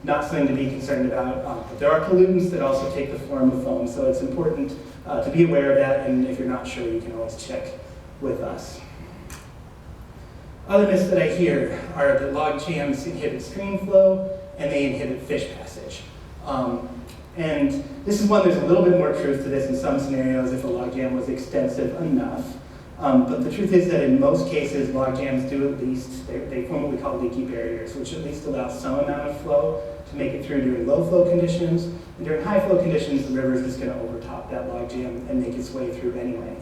not something to be concerned about. But there are pollutants that also take the form of foam, so it's important to be aware of that, and if you're not sure, you can always check with us. Other myths that I hear are that log jams inhibit stream flow and they inhibit fish passage. And this is one, there's a little bit more truth to this in some scenarios if a log jam was extensive enough. But the truth is that in most cases, log jams do at least, they form what we call leaky barriers, which at least allow some amount of flow to make it through during low flow conditions. And during high flow conditions, the river is just going to overtop that log jam and make its way through anyway.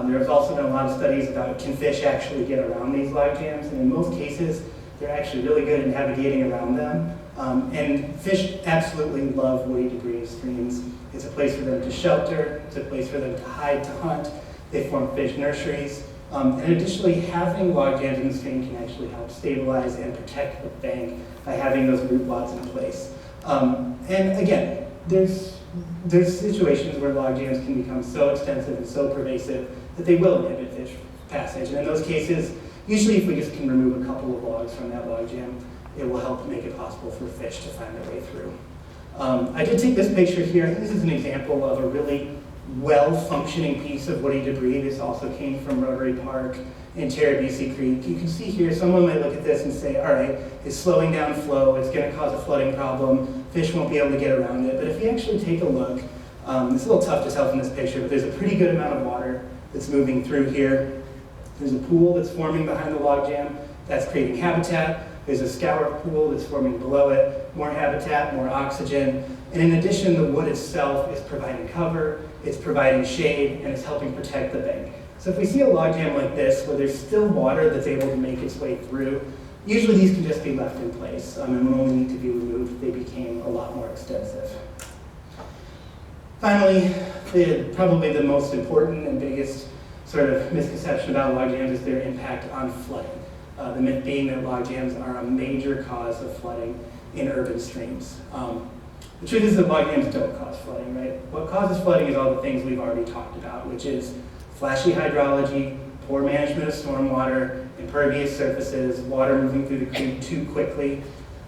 There's also been a lot of studies about can fish actually get around these log jams, and in most cases, they're actually really good at navigating around them. And fish absolutely love woody debris in streams. It's a place for them to shelter, it's a place for them to hide, to hunt. They form fish nurseries. And additionally, having log jams in the stream can actually help stabilize and protect the bank by having those root wads in place. And again, there's situations where log jams can become so extensive and so pervasive that they will inhibit fish passage. And in those cases, usually if we just can remove a couple of logs from that log jam, it will help make it possible for fish to find their way through. I did take this picture here. I think this is an example of a really well-functioning piece of woody debris. This also came from Rotary Park in Terabisi Creek. You can see here, someone might look at this and say, all right, it's slowing down flow, it's going to cause a flooding problem, fish won't be able to get around it. But if you actually take a look, it's a little tough to tell from this picture, but there's a pretty good amount of water that's moving through here. There's a pool that's forming behind the log jam that's creating habitat. There's a scour pool that's forming below it, more habitat, more oxygen. And in addition, the wood itself is providing cover, it's providing shade, and it's helping protect the bank. So if we see a log jam like this, where there's still water that's able to make its way through, usually these can just be left in place and will only need to be removed if they became a lot more extensive. Finally, probably the most important and biggest sort of misconception about log jams is their impact on flooding. The myth being that log jams are a major cause of flooding in urban streams. The truth is that log jams don't cause flooding, right? What causes flooding is all the things we've already talked about, which is flashy hydrology, poor management of stormwater, impervious surfaces, water moving through the creek too quickly.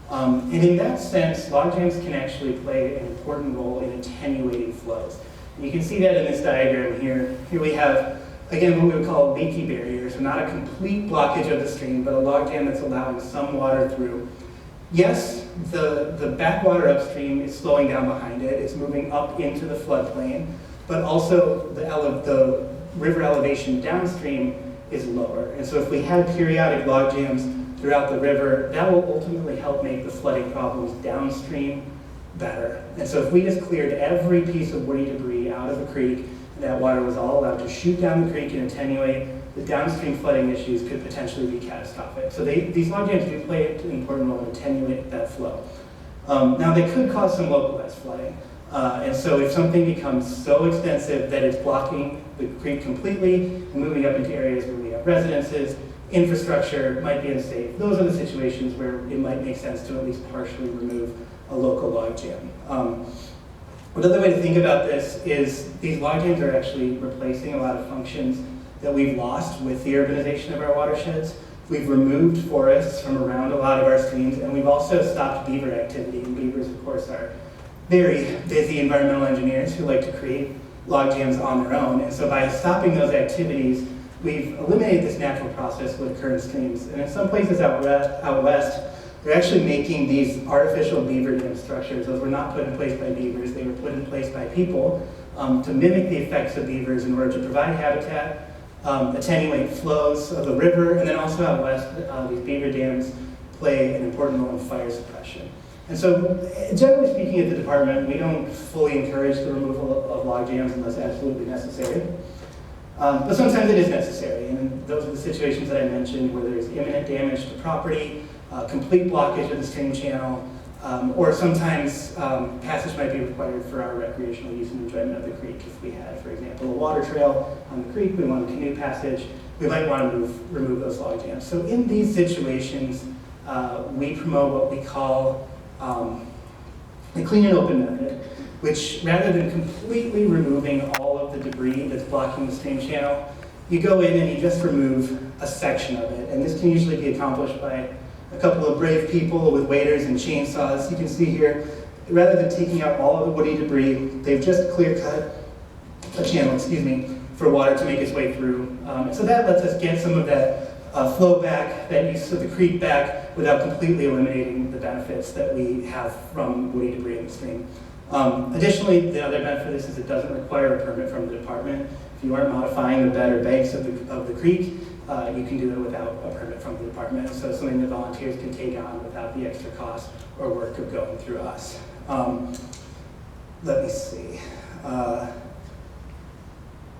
And in that sense, log jams can actually play an important role in attenuating flows. And you can see that in this diagram here. Here we have, again, what we would call leaky barriers, so not a complete blockage of the stream, but a log jam that's allowing some water through. Yes, the backwater upstream is slowing down behind it. It's moving up into the floodplain, but also the river elevation downstream is lower. And so if we had periodic log jams throughout the river, that will ultimately help make the flooding problems downstream better. And so if we just cleared every piece of woody debris out of a creek, and that water was all allowed to shoot down the creek and attenuate, the downstream flooding issues could potentially be catastrophic. So these log jams do play an important role in attenuating that flow. Now they could cause some localized flooding. And so if something becomes so extensive that it's blocking the creek completely and moving up into areas where we have residences, infrastructure might be unsafe, those are the situations where it might make sense to at least partially remove a local log jam. Another way to think about this is these log jams are actually replacing a lot of functions that we've lost with the urbanization of our watersheds. We've removed forests from around a lot of our streams, and we've also stopped beaver activity. And beavers, of course, are very busy environmental engineers who like to create log jams on their own. And so by stopping those activities, we've eliminated this natural process with current streams. And in some places out west, they're actually making these artificial beaver dam structures. Those were not put in place by beavers, they were put in place by people to mimic the effects of beavers in order to provide habitat, attenuate flows of the river, and then also out west, these beaver dams play an important role in fire suppression. And so, generally speaking at the department, we don't fully encourage the removal of log jams unless absolutely necessary. But sometimes it is necessary, and those are the situations that I mentioned where there's imminent damage to property, complete blockage of the stream channel, or sometimes passage might be required for our recreational use and enjoyment of the creek. If we had, for example, a water trail on the creek, we want a canoe passage, we might want to remove those log jams. So in these situations, we promote what we call the clean and open method, which rather than completely removing all of the debris that's blocking the stream channel, you go in and you just remove a section of it. And this can usually be accomplished by A couple of brave people with waders and chainsaws. You can see here, rather than taking out all of the woody debris, they've just clear-cut a channel, for water to make its way through. So that lets us get some of that flow back, that use of the creek back, without completely eliminating the benefits that we have from woody debris in the stream. Additionally, the other benefit of this is it doesn't require a permit from the department. If you aren't modifying the bed or banks of the creek, you can do it without a permit from the department. So it's something that volunteers can take on without the extra cost or work of going through us. Let me see.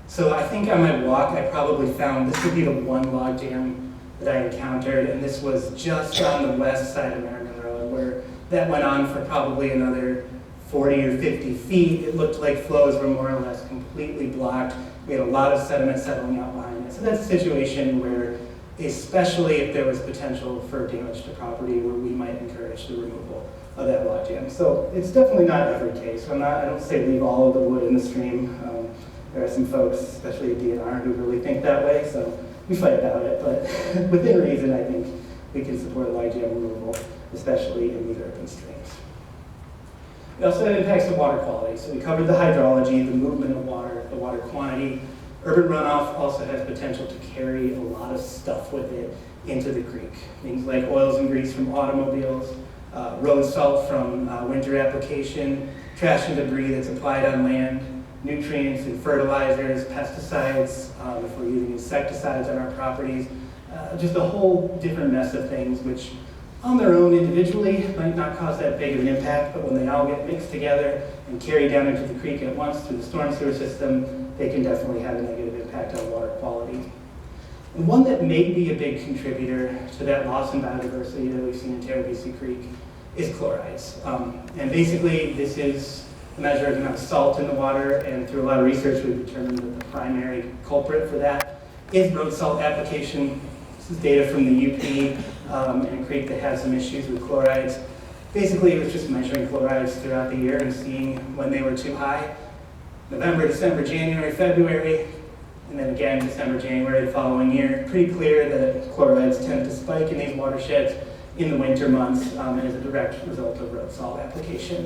So I think on my walk, I probably found, this would be the one log jam that I encountered, and this was just on the west side of Merriman Road, where that went on for probably another 40 or 50 feet. It looked like flows were more or less completely blocked. We had a lot of sediment settling out behind it. So that's a situation where, especially if there was potential for damage to property, where we might encourage the removal of that log jam. So it's definitely not every case. I don't say leave all of the wood in the stream. There are some folks, especially at DNR, who really think that way, so we fight about it. But within reason, I think we can support log jam removal, especially in these urban streams. We also have impacts to water quality. So we covered the hydrology, the movement of water, the water quantity. Urban runoff also has potential to carry a lot of stuff with it into the creek. Things like oils and grease from automobiles, road salt from winter application, trash and debris that's applied on land, nutrients and fertilizers, pesticides, if we're using insecticides on our properties, just a whole different mess of things which on their own individually might not cause that big of an impact, but when they all get mixed together and carried down into the creek at once through the storm sewer system, they can definitely have a negative impact on water quality. And one that may be a big contributor to that loss in biodiversity that we've seen in Terabisi Creek is chlorides. And basically, this is a measure of the amount of salt in the water, and through a lot of research, we've determined that the primary culprit for that is road salt application. This is data from the UP and a creek that has some issues with chlorides. Basically, it was just measuring chlorides throughout the year and seeing when they were too high. November, December, January, February, and then again December, January the following year. Pretty clear that chlorides tend to spike in these watersheds in the winter months as a direct result of road salt application,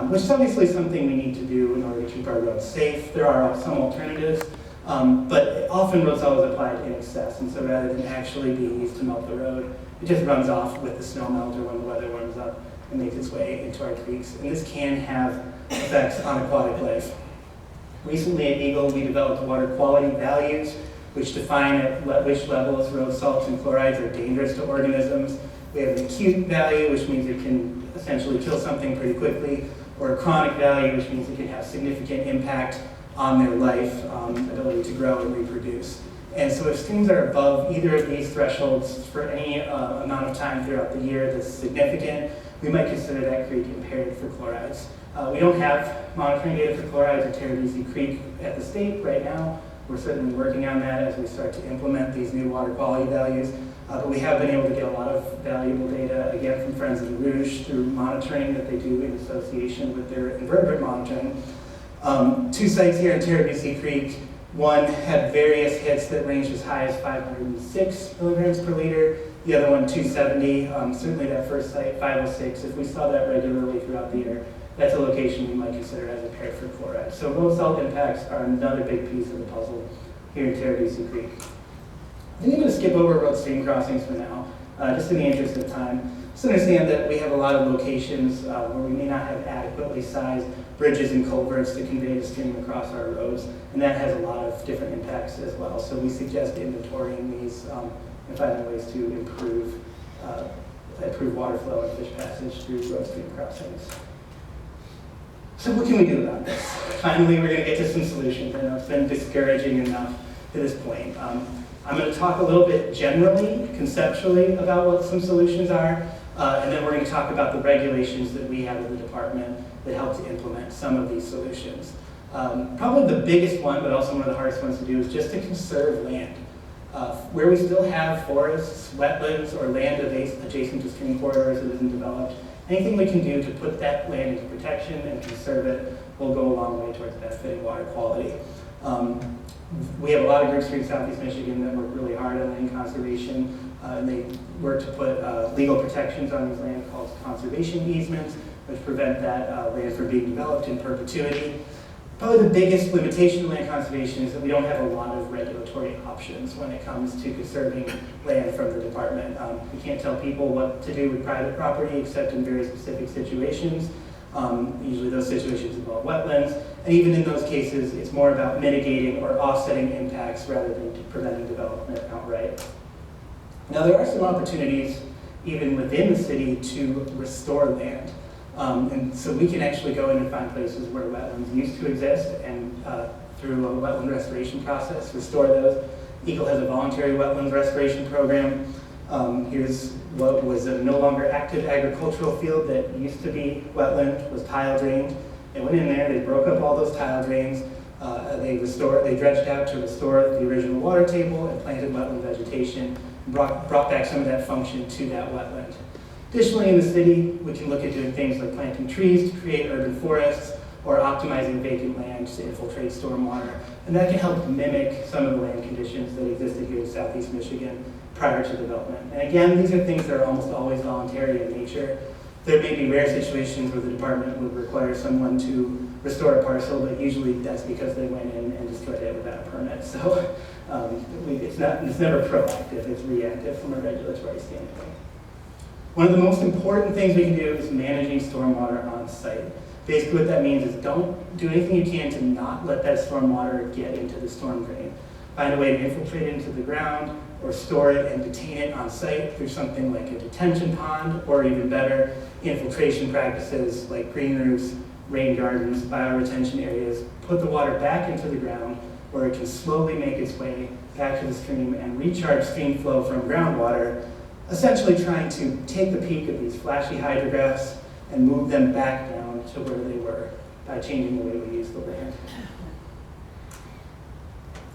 which is obviously something we need to do in order to keep our roads safe. There are some alternatives, but often road salt is applied in excess, and so rather than actually being used to melt the road, it just runs off with the snow melt or when the weather warms up and makes its way into our creeks. And this can have effects on aquatic life. Recently at Egle, we developed water quality values, which define at which levels road salts and chlorides are dangerous to organisms. We have an acute value, which means it can essentially kill something pretty quickly, or a chronic value, which means it can have significant impact on their life, ability to grow and reproduce. And so if streams are above either of these thresholds for any amount of time throughout the year that's significant, we might consider that creek impaired for chlorides. We don't have monitoring data for chlorides at Terabisi Creek at the state right now. We're certainly working on that as we start to implement these new water quality values. But we have been able to get a lot of valuable data, again, from Friends of the Rouge through monitoring that they do in association with their invertebrate monitoring. Two sites here in Terabisi Creek. One had various hits that ranged as high as 506 milligrams per liter. The other one, 270. Certainly that first site, 506. If we saw that regularly throughout the year, that's a location we might consider as impaired for chloride. So road salt impacts are another big piece of the puzzle here in Terabisi Creek. I think I'm going to skip over road stream crossings for now, just in the interest of time. Just understand that we have a lot of locations where we may not have adequately sized bridges and culverts to convey the stream across our roads, and that has a lot of different impacts as well. So we suggest inventorying these and finding ways to improve water flow and fish passage through road stream crossings. So what can we do about this? Finally, we're going to get to some solutions. I know it's been discouraging enough to this point. I'm going to talk a little bit generally, conceptually, about what some solutions are, and then we're going to talk about the regulations that we have in the department that help to implement some of these solutions. Probably the biggest one, but also one of the hardest ones to do, is just to conserve land. Where we still have forests, wetlands, or land adjacent to stream corridors that isn't developed, anything we can do to put that land into protection and conserve it will go a long way towards benefiting water quality. We have a lot of groups here in Southeast Michigan that work really hard on land conservation, and they work to put legal protections on these land called conservation easements, which prevent that land from being developed in perpetuity. Probably the biggest limitation to land conservation is that we don't have a lot of regulatory options when it comes to conserving land from the department. We can't tell people what to do with private property except in very specific situations. Usually those situations involve wetlands, and even in those cases, it's more about mitigating or offsetting impacts rather than preventing development outright. Now, there are some opportunities, even within the city, to restore land. And so we can actually go in and find places where wetlands used to exist and through a wetland restoration process, restore those. Egle has a voluntary wetlands restoration program. Here's what was a no longer active agricultural field that used to be wetland, was tile drained. They went in there, they broke up all those tile drains, they dredged out to restore the original water table and planted wetland vegetation, and brought back some of that function to that wetland. Additionally, in the city, we can look at doing things like planting trees to create urban forests or optimizing vacant land to infiltrate stormwater. And that can help mimic some of the land conditions that existed here in Southeast Michigan prior to development. And again, these are things that are almost always voluntary in nature. There may be rare situations where the department would require someone to restore a parcel, but usually that's because they went in and destroyed it without a permit. So it's never proactive, it's reactive from a regulatory standpoint. One of the most important things we can do is managing stormwater on site. Basically what that means is don't do anything you can to not let that stormwater get into the storm drain. Find a way to infiltrate it into the ground or store it and detain it on site through something like a detention pond, or even better, infiltration practices like green roofs, rain gardens, bioretention areas. Put the water back into the ground where it can slowly make its way back to the stream and recharge stream flow from groundwater, essentially trying to take the peak of these flashy hydrographs and move them back down to where they were by changing the way we use the land.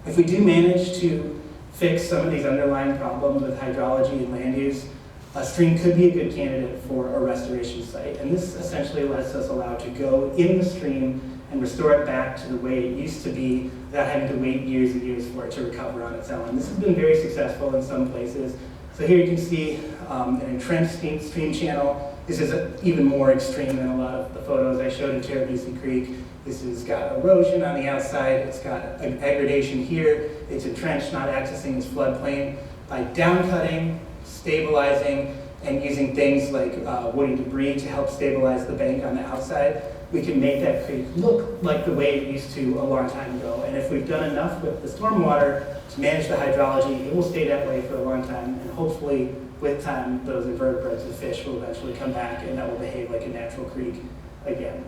If we do manage to fix some of these underlying problems with hydrology and land use, a stream could be a good candidate for a restoration site. And this essentially lets us allow to go in the stream and restore it back to the way it used to be without having to wait years and years for it to recover on its own. This has been very successful in some places. So here you can see an entrenched stream channel. This is even more extreme than a lot of the photos I showed in Cherokee Creek. This has got erosion on the outside. It's got an aggradation here. It's entrenched, not accessing its floodplain. By downcutting, stabilizing, and using things like woody debris to help stabilize the bank on the outside, we can make that creek look like the way it used to a long time ago. And if we've done enough with the stormwater to manage the hydrology, it will stay that way for a long time. And hopefully, with time, those invertebrates and fish will eventually come back and that will behave like a natural creek again.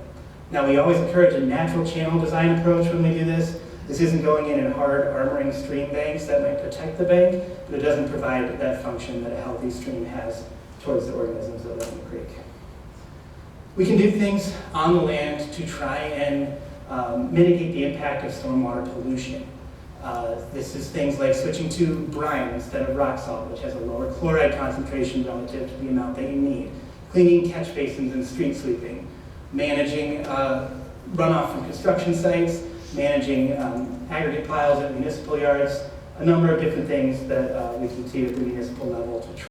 Now, we always encourage a natural channel design approach when we do this. This isn't going in and hard armoring stream banks that might protect the bank, but it doesn't provide that function that a healthy stream has towards the organisms that live in the creek. We can do things on the land to try and mitigate the impact of stormwater pollution. This is things like switching to brine instead of rock salt, which has a lower chloride concentration relative to the amount that you need. Cleaning catch basins and street sweeping. Managing runoff from construction sites. Managing aggregate piles at municipal yards. A number of different things that we can see at the municipal level to try